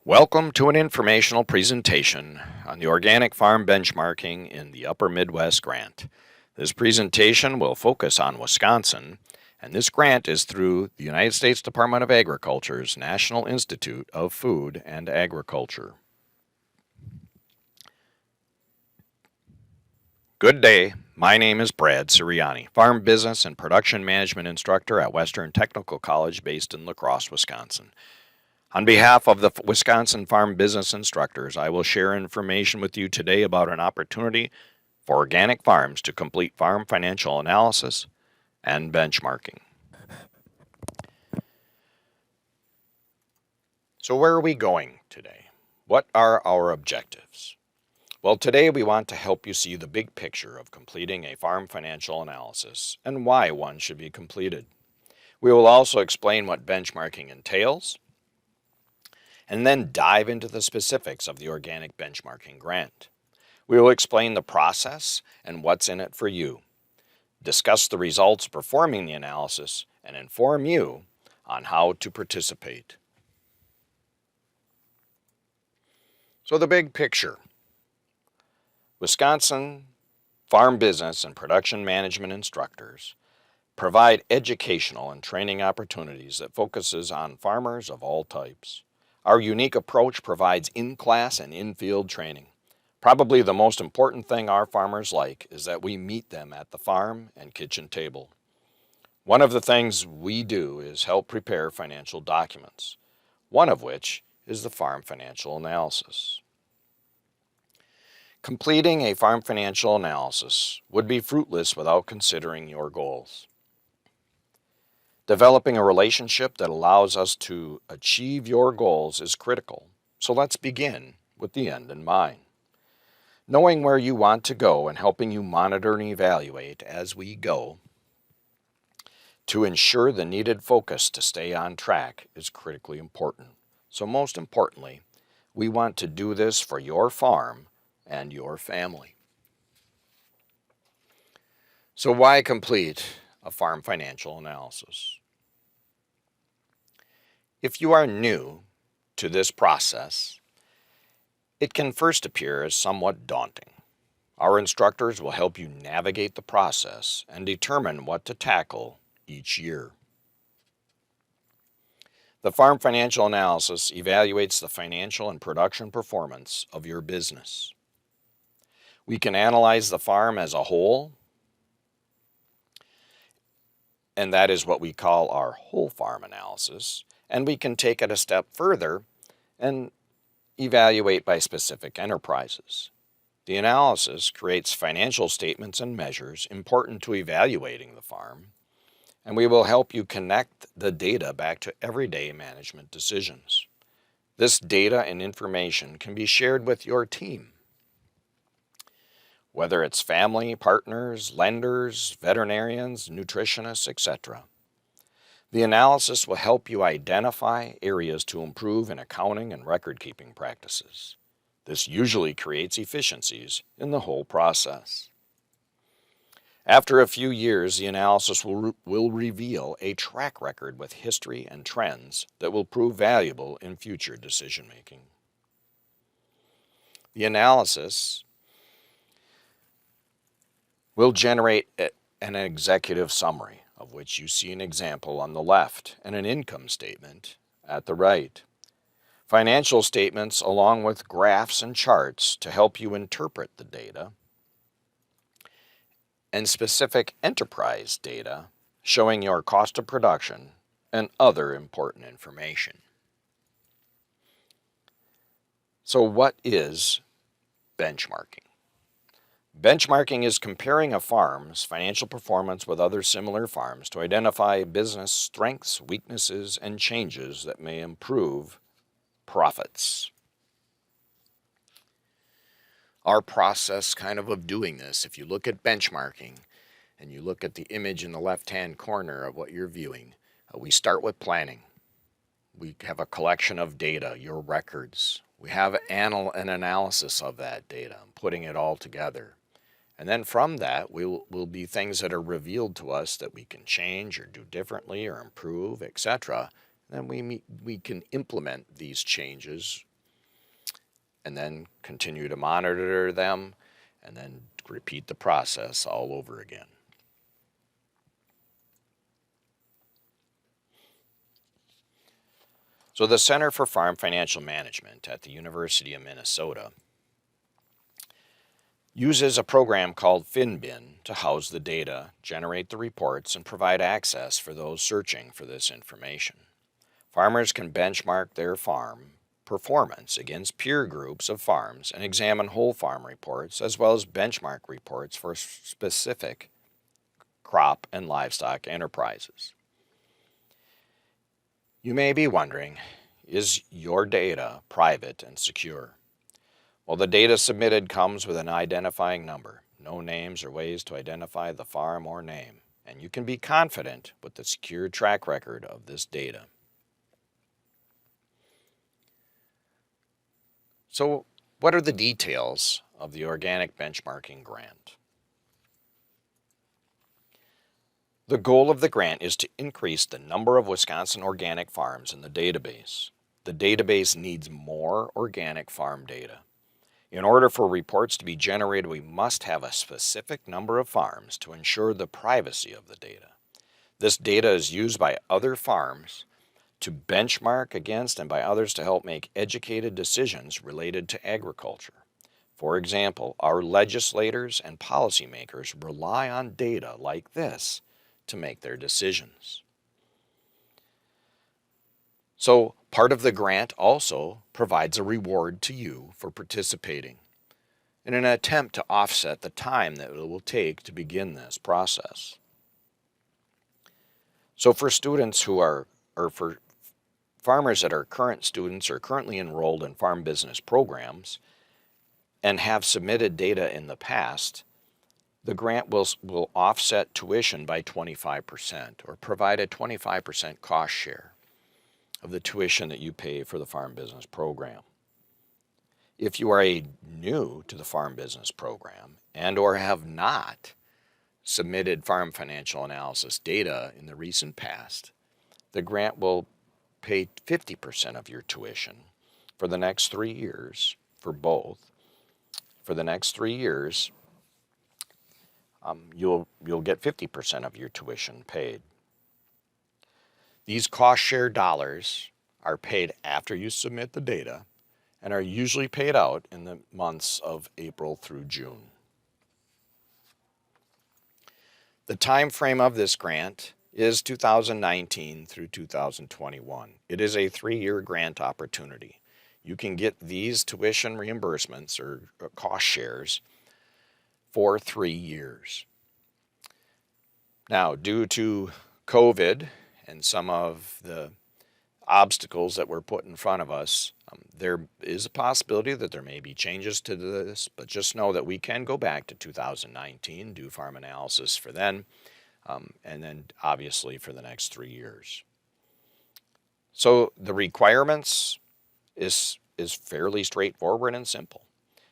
Welcome to an informational presentation on the organic farm benchmarking in the Upper Midwest Grant. This presentation will focus on Wisconsin, and this grant is through the United States Department of Agriculture's National Institute of Food and Agriculture. Good day, my name is Brad Sirianni, Farm Business and Production Management Instructor at Western Technical College based in La Crosse, Wisconsin. On behalf of the Wisconsin Farm Business Instructors, I will share information with you today about an opportunity for organic farms to complete farm financial analysis and benchmarking. So where are we going today? What are our objectives? Well, today we want to help you see the big picture of completing a farm financial analysis and why one should be completed. We will also explain what benchmarking entails, and then dive into the specifics of the organic benchmarking grant. We will explain the process and what's in it for you, discuss the results performing the analysis, and inform you on how to participate. So the big picture. Wisconsin Farm Business and Production Management Instructors provide educational and training opportunities that focuses on farmers of all types. Our unique approach provides in-class and in-field training. Probably the most important thing our farmers like is that we meet them at the farm and kitchen table. One of the things we do is help prepare financial documents, one of which is the farm financial analysis. Completing a farm financial analysis would be fruitless without considering your goals. Developing a relationship that allows us to achieve your goals is critical, so let's begin with the end in mind. Knowing where you want to go and helping you monitor and evaluate as we go to ensure the needed focus to stay on track is critically important. So most importantly, we want to do this for your farm and your family. So why complete a farm financial analysis? If you are new to this process, it can first appear as somewhat daunting. Our instructors will help you navigate the process and determine what to tackle each year. The farm financial analysis evaluates the financial and production performance of your business. We can analyze the farm as a whole, and that is what we call our whole farm analysis, and we can take it a step further and evaluate by specific enterprises. The analysis creates financial statements and measures important to evaluating the farm, and we will help you connect the data back to everyday management decisions. This data and information can be shared with your team, whether it's family, partners, lenders, veterinarians, nutritionists, etc. The analysis will help you identify areas to improve in accounting and record-keeping practices. This usually creates efficiencies in the whole process. After a few years, the analysis will reveal a track record with history and trends that will prove valuable in future decision-making. The analysis will generate an executive summary, of which you see an example on the left and an income statement at the right. Financial statements along with graphs and charts to help you interpret the data, and specific enterprise data showing your cost of production and other important information. So what is benchmarking? Benchmarking is comparing a farm's financial performance with other similar farms to identify business strengths, weaknesses, and changes that may improve profits. Our process of doing this, if you look at benchmarking and you look at the image in the left-hand corner of what you're viewing, we start with planning. We have a collection of data, your records. We have an analysis of that data, putting it all together. And then from that will be things that are revealed to us that we can change or do differently or improve, etc. Then we can implement these changes and then continue to monitor them, and then repeat the process all over again. So the Center for Farm Financial Management at the University of Minnesota uses a program called FinBin to house the data, generate the reports, and provide access for those searching for this information. Farmers can benchmark their farm performance against peer groups of farms and examine whole farm reports as well as benchmark reports for specific crop and livestock enterprises. You may be wondering, is your data private and secure? Well, the data submitted comes with an identifying number, no names or ways to identify the farm or name, and you can be confident with the secure track record of this data. So, what are the details of the Organic Benchmarking Grant? The goal of the grant is to increase the number of Wisconsin organic farms in the database. The database needs more organic farm data. In order for reports to be generated, we must have a specific number of farms to ensure the privacy of the data. This data is used by other farms to benchmark against and by others to help make educated decisions related to agriculture. For example, our legislators and policymakers rely on data like this to make their decisions. So part of the grant also provides a reward to you for participating in an attempt to offset the time that it will take to begin this process. So for students who are, or for farmers that are current students or currently enrolled in farm business programs and have submitted data in the past, the grant will offset tuition by 25% or provide a 25% cost share of the tuition that you pay for the farm business program. If you are new to the farm business program and or have not submitted farm financial analysis data in the recent past, the grant will pay 50% of your tuition for the next 3 years for both. For the next 3 years, you'll get 50% of your tuition paid. These cost share dollars are paid after you submit the data and are usually paid out in the months of April through June. The time frame of this grant is 2019 through 2021. It is a 3-year grant opportunity. You can get these tuition reimbursements or cost shares for 3 years. Now, due to COVID and some of the obstacles that were put in front of us, there is a possibility that there may be changes to this, but just know that we can go back to 2019, do farm analysis for then, and then obviously for the next 3 years. So the requirements is fairly straightforward and simple.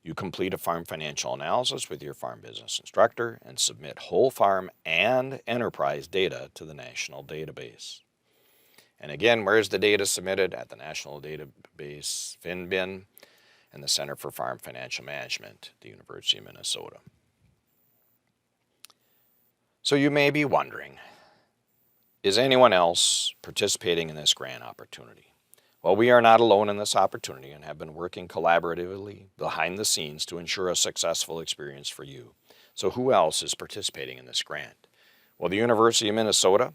You complete a farm financial analysis with your farm business instructor and submit whole farm and enterprise data to the national database. And again, where's the data submitted? At the national database, FinBin, and the Center for Farm Financial Management at the University of Minnesota. So you may be wondering, is anyone else participating in this grant opportunity? Well, we are not alone in this opportunity and have been working collaboratively behind the scenes to ensure a successful experience for you. So who else is participating in this grant? Well, the University of Minnesota,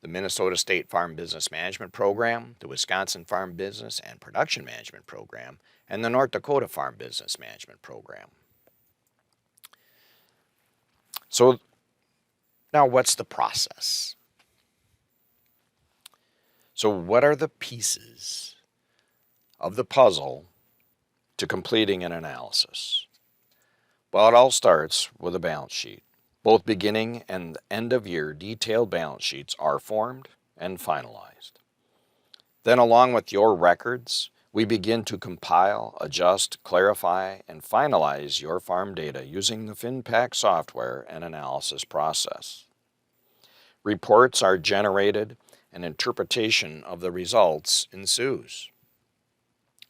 the Minnesota State Farm Business Management Program, the Wisconsin Farm Business and Production Management Program, and the North Dakota Farm Business Management Program. So now what's the process? So what are the pieces of the puzzle to completing an analysis? Well, it all starts with a balance sheet. Both beginning and end of year detailed balance sheets are formed and finalized. Then along with your records, we begin to compile, adjust, clarify, and finalize your farm data using the FinPack software and analysis process. Reports are generated and interpretation of the results ensues.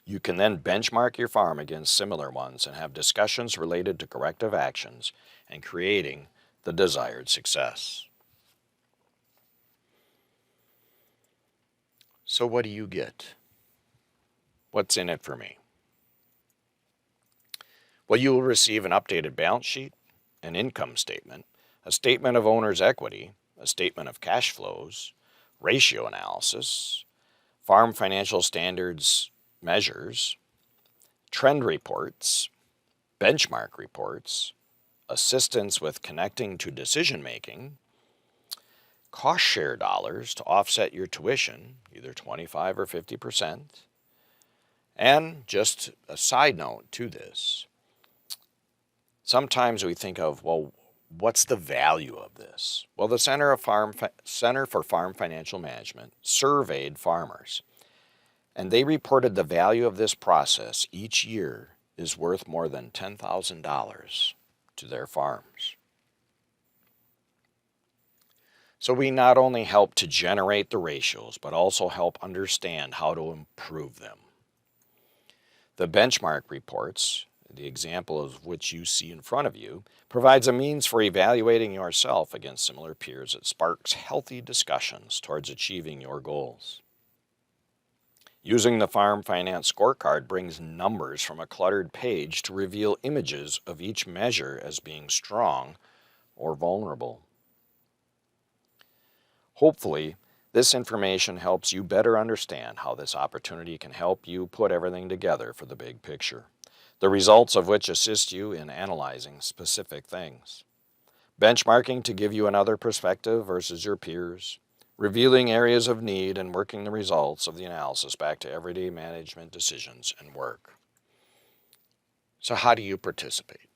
You can then benchmark your farm against similar ones and have discussions related to corrective actions and creating the desired success. So what do you get? What's in it for me? Well, you will receive an updated balance sheet, an income statement, a statement of owner's equity, a statement of cash flows, ratio analysis, farm financial standards measures, trend reports, benchmark reports, assistance with connecting to decision making, cost share dollars to offset your tuition, either 25 or 50%. And just a side note to this, sometimes we think of, well, what's the value of this? Well, the Center for Farm Financial Management surveyed farmers, and they reported the value of this process each year is worth more than $10,000 to their farms. So we not only help to generate the ratios, but also help understand how to improve them. The benchmark reports, the example of which you see in front of you, provides a means for evaluating yourself against similar peers that sparks healthy discussions towards achieving your goals. Using the Farm Finance Scorecard brings numbers from a cluttered page to reveal images of each measure as being strong or vulnerable. Hopefully, this information helps you better understand how this opportunity can help you put everything together for the big picture, the results of which assist you in analyzing specific things. Benchmarking to give you another perspective versus your peers, revealing areas of need and working the results of the analysis back to everyday management decisions and work. So how do you participate?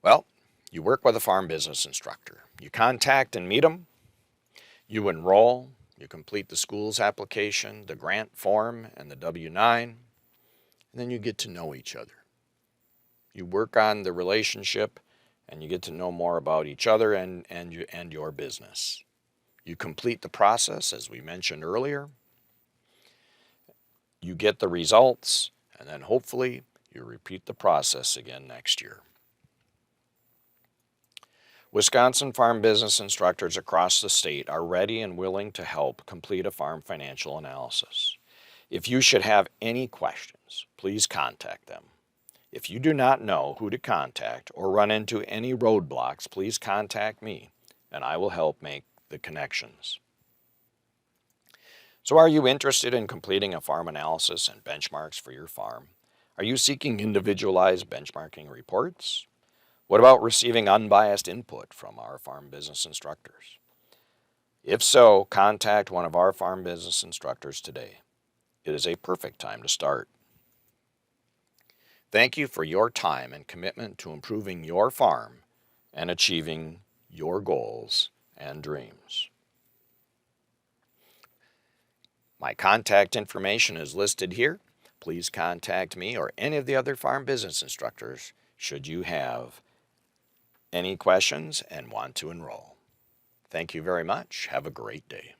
Well, you work with a farm business instructor. You contact and meet them. You enroll. You complete the school's application, the grant form, and the W-9. And then you get to know each other. You work on the relationship, and you get to know more about each other and your business. You complete the process, as we mentioned earlier. You get the results, and then hopefully you repeat the process again next year. Wisconsin farm business instructors across the state are ready and willing to help complete a farm financial analysis. If you should have any questions, please contact them. If you do not know who to contact or run into any roadblocks, please contact me, and I will help make the connections. So are you interested in completing a farm analysis and benchmarks for your farm? Are you seeking individualized benchmarking reports? What about receiving unbiased input from our farm business instructors? If so, contact one of our farm business instructors today. It is a perfect time to start. Thank you for your time and commitment to improving your farm and achieving your goals and dreams. My contact information is listed here. Please contact me or any of the other farm business instructors should you have any questions and want to enroll. Thank you very much. Have a great day.